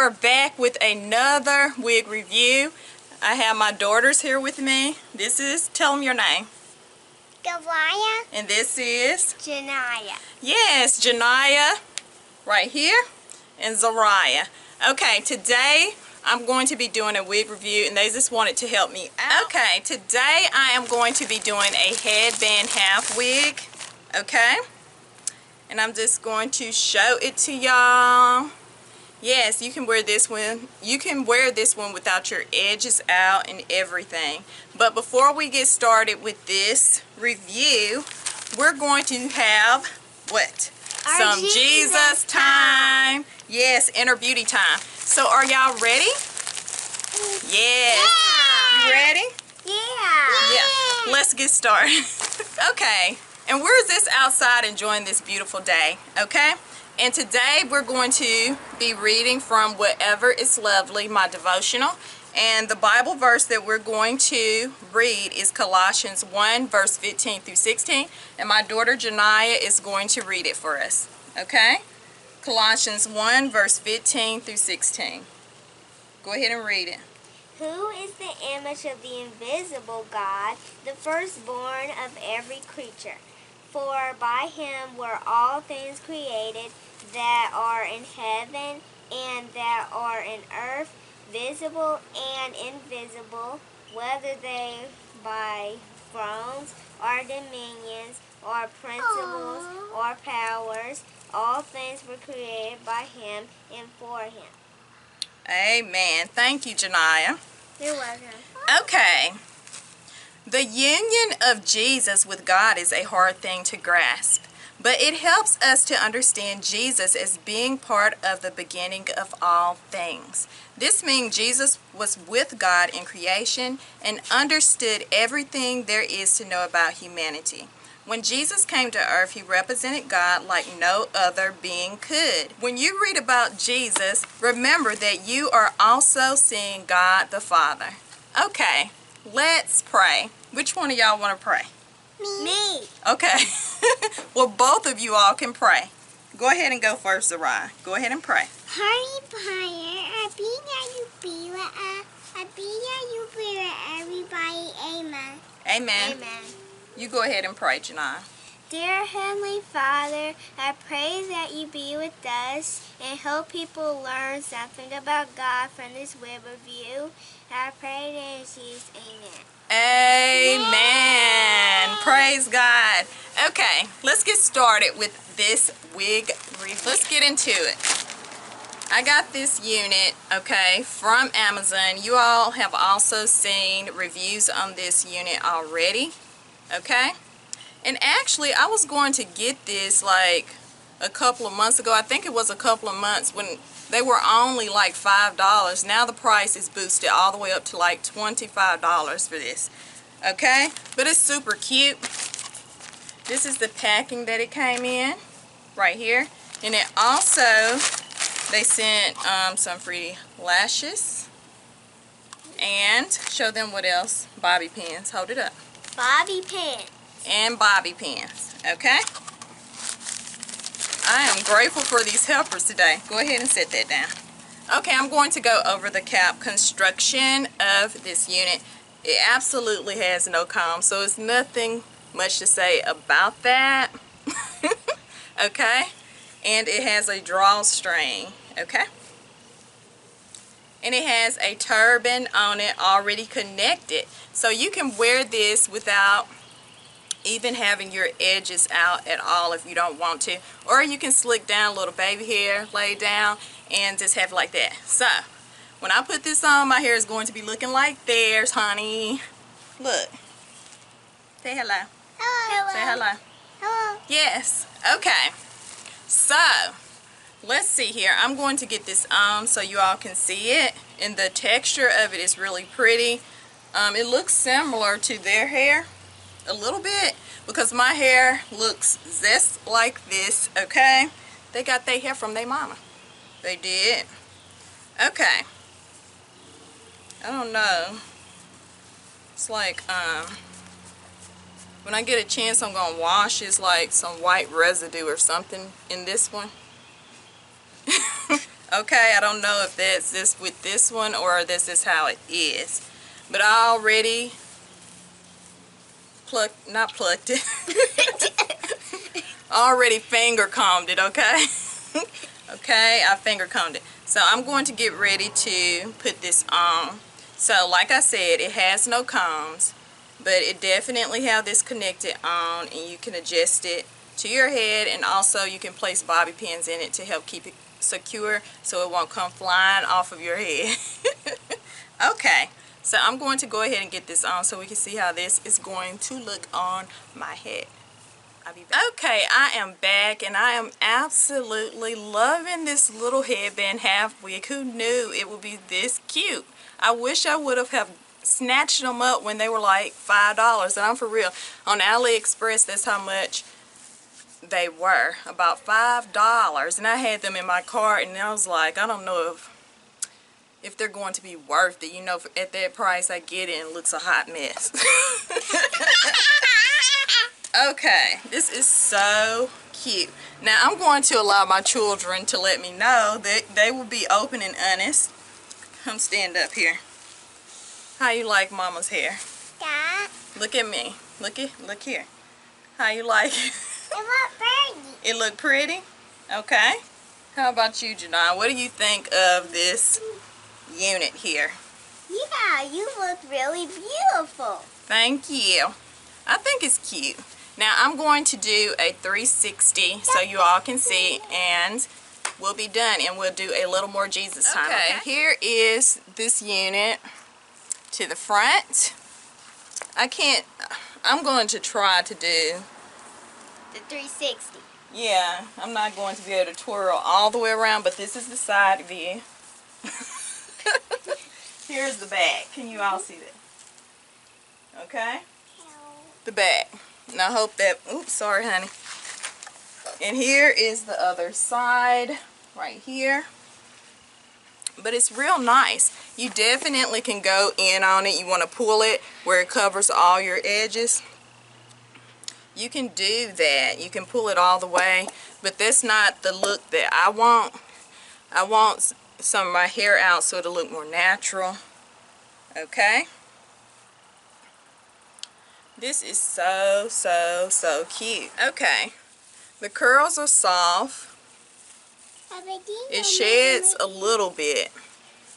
are back with another wig review. I have my daughters here with me. This is, tell them your name. Gavaya. And this is? Janaya. Yes, Janaya, right here, and Zariah. Okay, today I'm going to be doing a wig review, and they just wanted to help me out. Okay, today I am going to be doing a headband half wig, okay? And I'm just going to show it to y'all. Yes, you can wear this one. You can wear this one without your edges out and everything. But before we get started with this review, we're going to have what? Some Jesus time. Yes, inner beauty time. So are y'all ready? Yes. Yeah. You ready? Yeah. Let's get started. Okay. And we're just outside enjoying this beautiful day, okay? And today we're going to be reading from Whatever is Lovely, my devotional. And the Bible verse that we're going to read is Colossians 1, verse 15 through 16. And my daughter Janaya is going to read it for us, okay? Colossians 1, verse 15 through 16. Go ahead and read it. Who is the image of the invisible God, the firstborn of every creature? For by him were all things created that are in heaven and that are in earth, visible and invisible, whether they by thrones or dominions or principles or powers. All things were created by him and for him. Amen. Thank you, Janaya. You're welcome. Okay. The union of Jesus with God is a hard thing to grasp, but it helps us to understand Jesus as being part of the beginning of all things. This means Jesus was with God in creation and understood everything there is to know about humanity. When Jesus came to earth, he represented God like no other being could. When you read about Jesus, remember that you are also seeing God the Father. Okay. Let's pray. Which one of y'all want to pray? Me. Okay. Well, both of you all can pray. Go ahead and go first, Zariah. Go ahead and pray. Harry Potter, I be that you be with everybody. Amen. Amen. Amen. You go ahead and pray, Janai. Dear Heavenly Father, I pray that you be with us and help people learn something about God from this web review. I pray that in Jesus' amen. Amen. Praise God. Okay, let's get started with this wig review. Let's get into it. I got this unit, okay, from Amazon. You all have also seen reviews on this unit already, okay? And actually, I was going to get this like a couple of months ago. I think it was a couple of months when they were only like $5. Now the price is boosted all the way up to like $25 for this. Okay? But it's super cute. This is the packing that it came in right here. And it also, they sent some free lashes. And show them what else. Bobby pins. Hold it up. Bobby pins. And bobby pins, okay? I am grateful for these helpers today. Go ahead and set that down. Okay, I'm going to go over the cap construction of this unit. It absolutely has no comb, so it's nothing much to say about that. Okay? And it has a drawstring, okay? And it has a turban on it already connected. So you can wear this without even having your edges out at all if you don't want to. Or you can slick down a little baby hair, lay down, and just have it like that. So, when I put this on, my hair is going to be looking like theirs, honey. Look. Say hello. Hello. Say hello. Hello. Yes. Okay. So, let's see here. I'm going to get this on so you all can see it. And the texture of it is really pretty. It looks similar to their hair. A little bit, because my hair looks just like this, okay? They got their hair from their mama. They did. Okay. I don't know. It's like, when I get a chance, I'm gonna wash. It's like some white residue or something in this one. Okay, I don't know if that's this with this one or this is how it is. But I already not plucked it. Already finger combed it, okay? Okay, I finger combed it. So I'm going to get ready to put this on. So like I said, it has no combs, but it definitely have this connected on, and you can adjust it to your head, and also you can place bobby pins in it to help keep it secure so it won't come flying off of your head. Okay, so I'm going to go ahead and get this on so we can see how this is going to look on my head. I'll be back. Okay, I am back, and I am absolutely loving this little headband half wig. Who knew it would be this cute? I wish I would have snatched them up when they were like $5, and I'm for real. On AliExpress, that's how much they were, about $5, and I had them in my cart, and I was like, I don't know if they're going to be worth it. You know, at that price I get it and it looks a hot mess. Okay, this is so cute. Now I'm going to allow my children to let me know that they will be open and honest. Come stand up here. How you like Mama's hair? Dad. Look at me. Look here. How you like it? It look pretty. It look pretty? Okay. How about you, Janai? What do you think of this unit here? Yeah, you look really beautiful. Thank you. I think it's cute. Now I'm going to do a 360 so you all can see, and we'll be done, and we'll do a little more Jesus time. Okay, here is this unit to the front. I'm going to try to do the 360. Yeah, I'm not going to be able to twirl all the way around, but this is the side view. Here's the back. Can you all see that? Okay? The back. Now I hope that, oops, sorry honey. And here is the other side, right here. But it's real nice. You definitely can go in on it. You want to pull it where it covers all your edges. You can do that. You can pull it all the way, but that's not the look that I want. I want some of my hair out so it'll look more natural. Okay? This is so, so, so cute. Okay. The curls are soft. It sheds a little bit.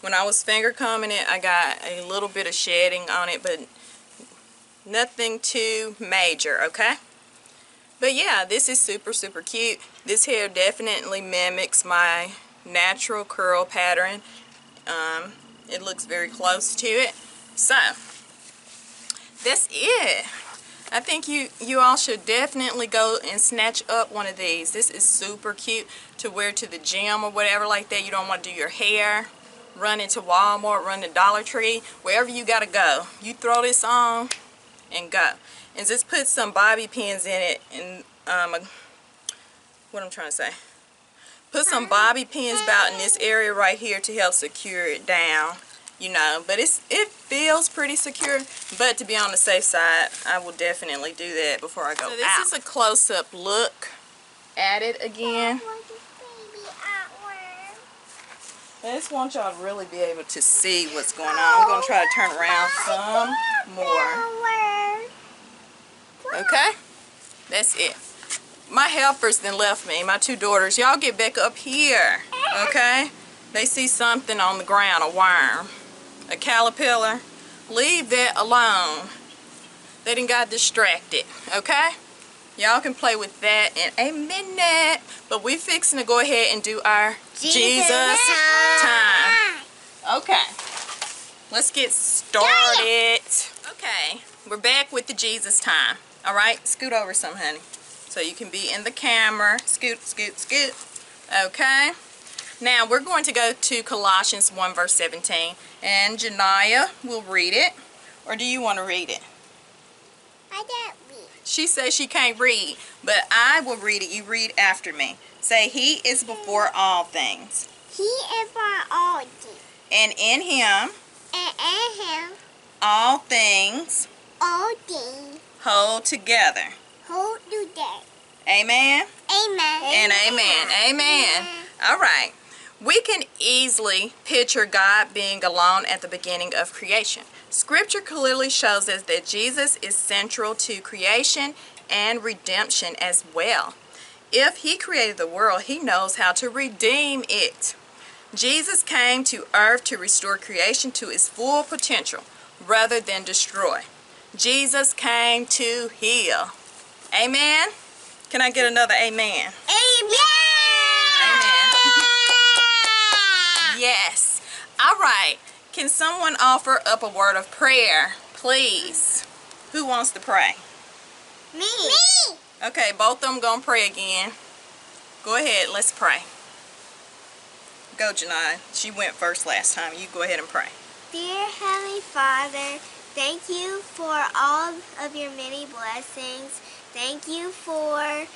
When I was finger combing it, I got a little bit of shedding on it, but nothing too major, okay? But yeah, this is super, super cute. This hair definitely mimics my natural curl pattern. It looks very close to it. So, that's it. I think you all should definitely go and snatch up one of these. This is super cute to wear to the gym or whatever like that. You don't want to do your hair, run into Walmart, run to Dollar Tree, wherever you gotta go. You throw this on and go. And just put some bobby pins in it, and what I'm trying to say. Put some bobby pins about in this area right here to help secure it down. You know, but it feels pretty secure, but to be on the safe side, I will definitely do that before I go out. So this is a close-up look at it again. I just want y'all to really be able to see what's going on. I'm going to try to turn around some more. Okay? That's it. My helpers then left me, my two daughters. Y'all get back up here, okay? They see something on the ground, a worm, a caterpillar. Leave that alone. They done got distracted, okay? Y'all can play with that in a minute. But we fixing to go ahead and do our Jesus time. Okay. Let's get started. Okay. We're back with the Jesus time. Alright? Scoot over some, honey. So you can be in the camera. Scoot, scoot, scoot. Okay. Now we're going to go to Colossians 1 verse 17. And Janiyah will read it. Or do you want to read it? I can't read. She says she can't read, but I will read it. You read after me. Say, He is before all things. He is for all things. And in Him, all things hold together. Hold together. Amen? Amen. And amen. Amen. All right. We can easily picture God being alone at the beginning of creation. Scripture clearly shows us that Jesus is central to creation and redemption as well. If he created the world, he knows how to redeem it. Jesus came to earth to restore creation to its full potential rather than destroy. Jesus came to heal. Amen? Can I get another amen? Amen. Amen. Yes. All right. Can someone offer up a word of prayer, please? Who wants to pray? Me. Okay, both of them gonna pray again. Go ahead, let's pray. Go, Janai. She went first last time. You go ahead and pray. Dear Heavenly Father, thank you for all of your many blessings. Thank you for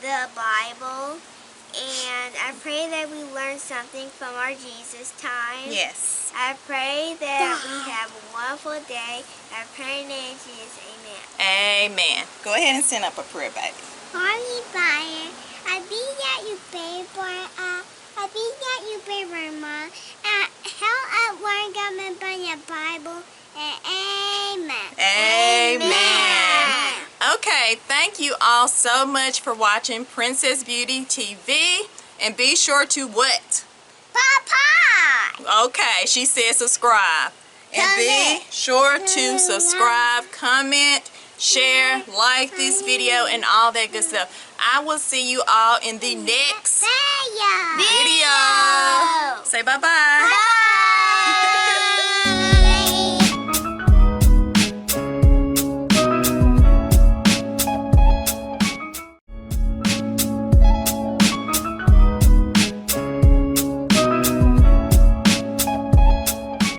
the Bible. And I pray that we learn something from our Jesus time. Yes. I pray that we have a wonderful day. I pray in the name of Jesus. Amen. Amen. Go ahead and send up a prayer, baby. Holy Fire, I be that you pray for Mom. Help us learn government by your Bible. And amen. Amen. Okay, thank you all so much for watching Princess Beauty TV. And be sure to what? Papa! Okay, she said subscribe. And be sure to subscribe, comment, share, like this video, and all that good stuff. I will see you all in the next video. Say bye-bye. Bye.